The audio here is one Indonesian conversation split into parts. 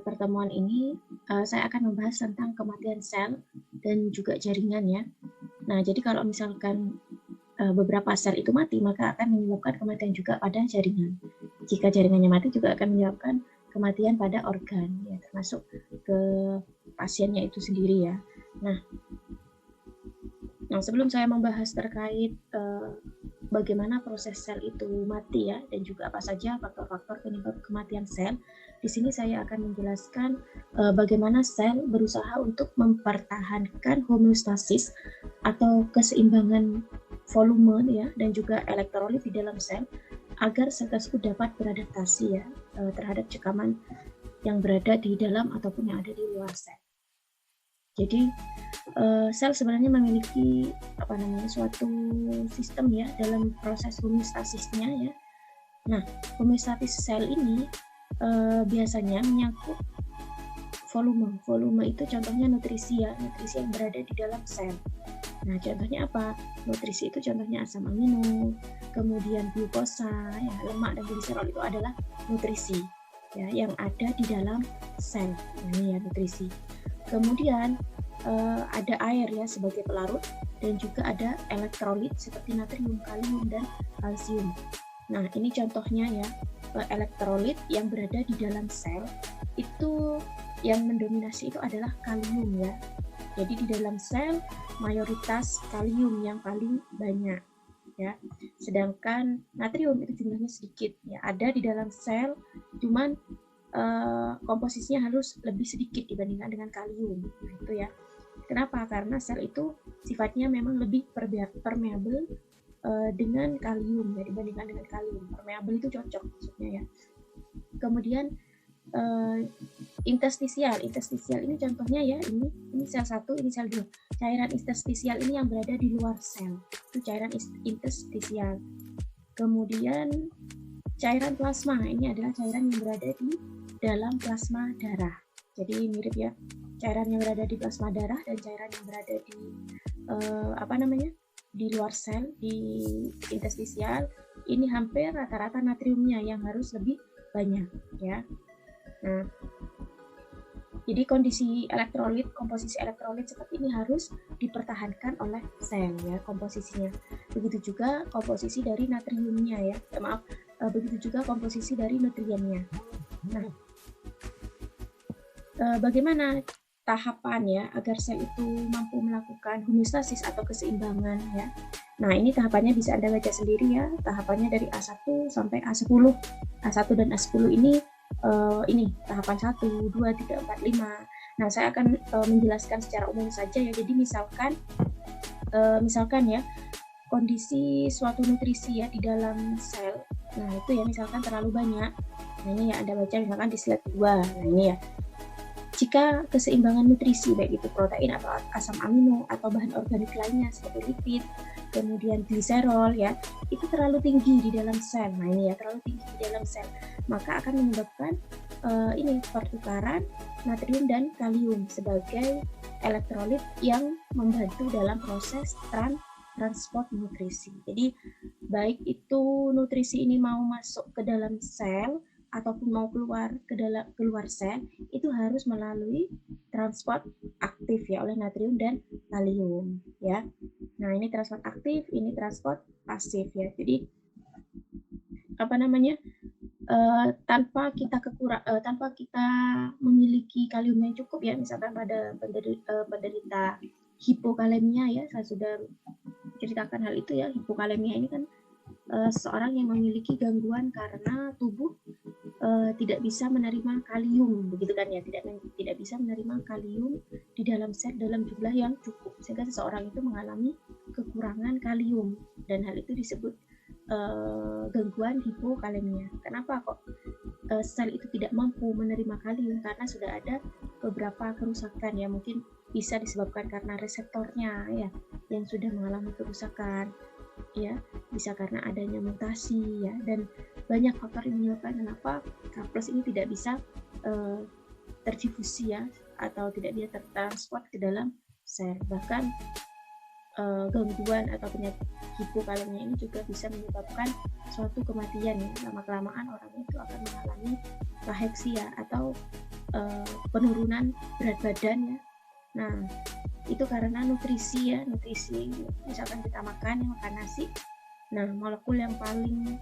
Pertemuan ini saya akan membahas tentang kematian sel dan juga jaringan ya. Nah, jadi kalau misalkan beberapa sel itu mati, maka akan menyebabkan kematian juga pada jaringan. Jika jaringannya mati juga akan menyebabkan kematian pada organ, ya, termasuk ke pasiennya itu sendiri ya. Nah, sebelum saya membahas terkait bagaimana proses sel itu mati ya, dan juga apa saja faktor-faktor penyebab kematian sel, di sini saya akan menjelaskan bagaimana sel berusaha untuk mempertahankan homeostasis atau keseimbangan volume ya, dan juga elektrolit di dalam sel agar sel tersebut dapat beradaptasi ya terhadap cekaman yang berada di dalam ataupun yang ada di luar sel. Jadi sel sebenarnya memiliki suatu sistem ya dalam proses homeostasisnya ya. Nah, homeostatis sel ini biasanya menyangkut volume. Volume itu contohnya nutrisi ya, nutrisi yang berada di dalam sel. Nah, contohnya apa? Nutrisi itu contohnya asam amino, kemudian glukosa, ya, lemak dan gliserol itu adalah nutrisi ya yang ada di dalam sel. Ini ya nutrisi. Kemudian ada air ya sebagai pelarut dan juga ada elektrolit seperti natrium, kalium, dan kalsium. Nah, ini contohnya ya, elektrolit yang berada di dalam sel itu yang mendominasi itu adalah kalium ya. Jadi di dalam sel mayoritas kalium yang paling banyak ya. Sedangkan natrium itu jumlahnya sedikit ya, ada di dalam sel cuman komposisinya harus lebih sedikit dibandingkan dengan kalium. Nah, itu ya. Kenapa? Karena sel itu sifatnya memang lebih permeabel dengan kalium ya, dibandingkan dengan kalium. Permeabel itu cocok maksudnya ya. Kemudian interstisial ini contohnya ya, ini sel 1, ini sel 2. Cairan interstisial ini yang berada di luar sel. Itu cairan interstisial. Kemudian cairan plasma, ini adalah cairan yang berada di dalam plasma darah. Jadi mirip ya, cairan yang berada di plasma darah dan cairan yang berada di di luar sel, di interstisial, ini hampir rata-rata natriumnya yang harus lebih banyak ya. Nah, jadi komposisi elektrolit seperti ini harus dipertahankan oleh sel ya komposisinya. Begitu juga komposisi dari natriumnya ya. Begitu juga komposisi dari nutriennya. Nah, bagaimana tahapan ya agar sel itu mampu melakukan homeostasis atau keseimbangan ya. Nah, ini tahapannya bisa Anda baca sendiri ya. Tahapannya dari A1 sampai A10. A1 dan A10 ini tahapan 1, 2, 3, 4, 5. Nah, saya akan menjelaskan secara umum saja ya. Jadi misalkan ya kondisi suatu nutrisi ya di dalam sel. Nah, itu ya misalkan terlalu banyak. Nah, ini ya Anda baca misalkan di slide 2. Nah, ini ya. Jika keseimbangan nutrisi baik itu protein atau asam amino atau bahan organik lainnya seperti lipid, kemudian gliserol ya, itu terlalu tinggi di dalam sel. Nah, ini ya terlalu tinggi di dalam sel, maka akan menyebabkan pertukaran natrium dan kalium sebagai elektrolit yang membantu dalam proses transport nutrisi. Jadi baik itu nutrisi ini mau masuk ke dalam sel ataupun mau keluar sel, itu harus melalui transport aktif ya oleh natrium dan kalium ya. Nah, ini transport aktif, ini transport pasif ya. Jadi tanpa kita memiliki kalium yang cukup ya, misalkan pada penderita hipokalemia ya, saya sudah ceritakan hal itu ya. Hipokalemia ini kan seorang yang memiliki gangguan karena tubuh tidak bisa menerima kalium, begitu kan ya, tidak bisa menerima kalium di dalam sel dalam jumlah yang cukup, sehingga seseorang itu mengalami kekurangan kalium dan hal itu disebut gangguan hipokalemia. Kenapa kok sel itu tidak mampu menerima kalium? Karena sudah ada beberapa kerusakan ya, mungkin bisa disebabkan karena reseptornya ya yang sudah mengalami kerusakan ya, bisa karena adanya mutasi ya, dan banyak faktor yang menyebabkan kenapa K+ ini tidak bisa terdifusi ya, atau tidak bisa tertransport ke dalam sel. Bahkan gangguan atau penyakit hipokalemia ini juga bisa menyebabkan suatu kematian ya. Lama-kelamaan orang itu akan mengalami kaheksia atau penurunan berat badan ya. Nah, itu karena nutrisi ya, nutrisi misalkan kita makan nasi. Nah, molekul yang paling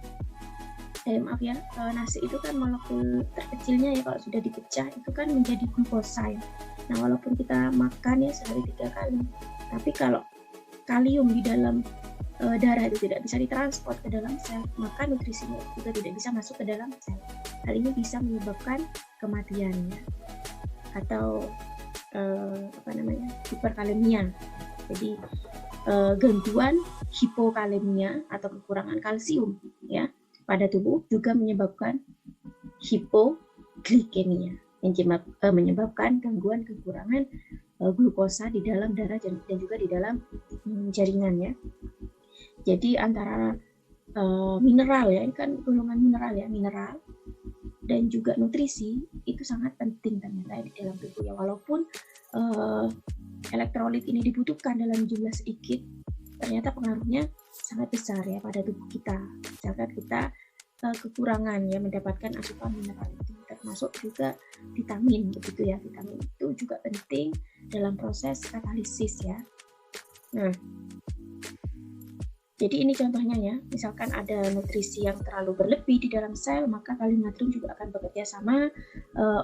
nasi itu kan molekul terkecilnya ya, kalau sudah dipecah itu kan menjadi glukosa ya. Nah, walaupun kita makan ya sehari 3 kali, tapi kalau kalium di dalam darah itu tidak bisa ditransport ke dalam sel, maka nutrisinya juga tidak bisa masuk ke dalam sel. Hal ini bisa menyebabkan kematian ya, atau hiperkalemia. Jadi gangguan hipokalemia atau kekurangan kalsium ya pada tubuh juga menyebabkan hipoglikemia, menyebabkan gangguan kekurangan glukosa di dalam darah dan juga di dalam jaringan ya. Jadi antara mineral ya, ini kan golongan mineral ya, mineral dan juga nutrisi itu sangat penting ternyata di dalam tubuh ya. Walaupun elektrolit ini dibutuhkan dalam jumlah sedikit, ternyata pengaruhnya sangat besar ya pada tubuh kita. Misalkan kita kekurangan ya mendapatkan asupan mineral itu, termasuk juga vitamin begitu ya. Vitamin itu juga penting dalam proses katalisis ya. Nah, jadi ini contohnya ya, misalkan ada nutrisi yang terlalu berlebih di dalam sel, maka kalium natrium juga akan bekerja sama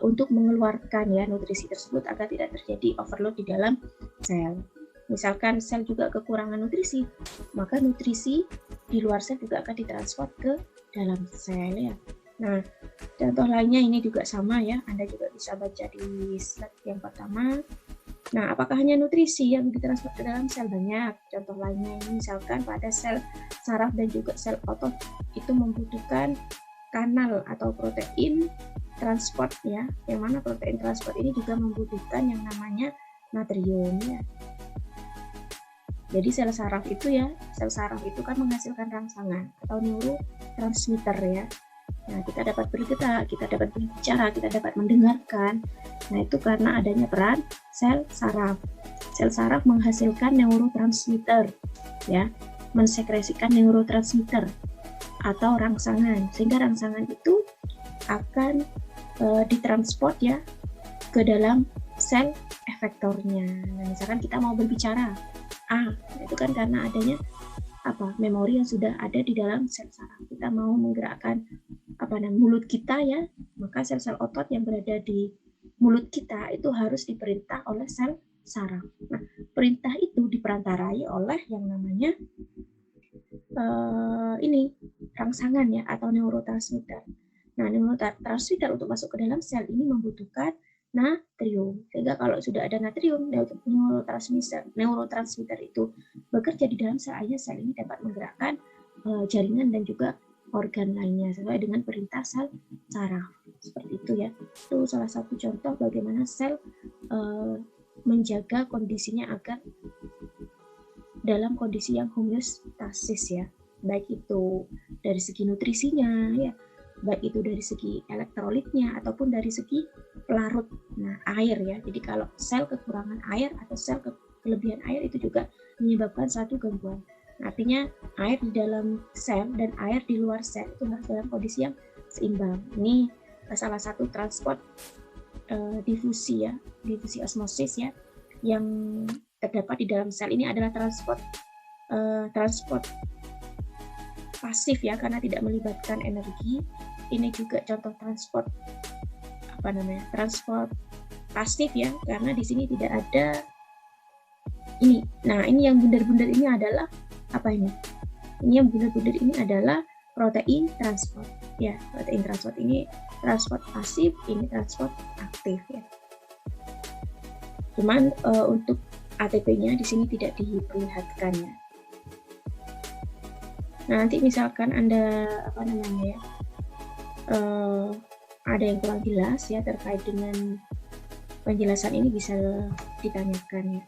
untuk mengeluarkan ya nutrisi tersebut agar tidak terjadi overload di dalam sel. Misalkan sel juga kekurangan nutrisi, maka nutrisi di luar sel juga akan ditransport ke dalam sel ya. Nah, contoh lainnya ini juga sama ya, Anda juga bisa baca di slide yang pertama. Nah, apakah hanya nutrisi yang ditransport ke dalam sel? Banyak. Contoh lainnya ini misalkan pada sel saraf dan juga sel otot itu membutuhkan kanal atau protein transport ya. Yang mana protein transport ini juga membutuhkan yang namanya natrium ya. Jadi sel saraf itu kan menghasilkan rangsangan atau neurotransmitter ya. Nah, kita dapat bergerak, kita dapat berbicara, kita dapat mendengarkan. Nah, itu karena adanya peran sel saraf. Sel saraf menghasilkan neurotransmitter, ya, mensekresikan neurotransmitter atau rangsangan, sehingga rangsangan itu akan ditransport ya ke dalam sel efektornya. Nah, misalkan kita mau berbicara, itu kan karena adanya memori yang sudah ada di dalam sel saraf. Kita mau menggerakkan mulut kita ya, maka sel-sel otot yang berada di mulut kita itu harus diperintah oleh sel saraf. Nah, perintah itu diperantarai oleh yang namanya rangsangan ya atau neurotransmitter. Nah, neurotransmitter untuk masuk ke dalam sel ini membutuhkan natrium. Sehingga kalau sudah ada natrium, neurotransmitter itu bekerja di dalam sel, sel ini dapat menggerakkan jaringan dan juga organ lainnya sesuai dengan perintah sel saraf. Seperti itu ya. Itu salah satu contoh bagaimana sel menjaga kondisinya agar dalam kondisi yang homeostasis ya. Baik itu dari segi nutrisinya ya, baik itu dari segi elektrolitnya ataupun dari segi pelarut air ya. Jadi kalau sel kekurangan air atau sel kelebihan air itu juga menyebabkan satu gangguan. Artinya air di dalam sel dan air di luar sel itu harus dalam kondisi yang seimbang. Ini salah satu transport difusi ya, difusi osmosis ya, yang terdapat di dalam sel. Ini adalah transport pasif ya, karena tidak melibatkan energi. Ini juga contoh transport transport pasif ya, karena di sini tidak ada ini. Nah, ini yang bundar-bundar ini adalah ini yang bundar-bundar ini adalah protein transport ya. Protein transport ini transport pasif, ini transport aktif ya. Cuman untuk ATP-nya di sini tidak diperlihatkan ya. Nah, nanti misalkan Anda ada yang kurang jelas ya terkait dengan penjelasan ini, bisa ditanyakan ya.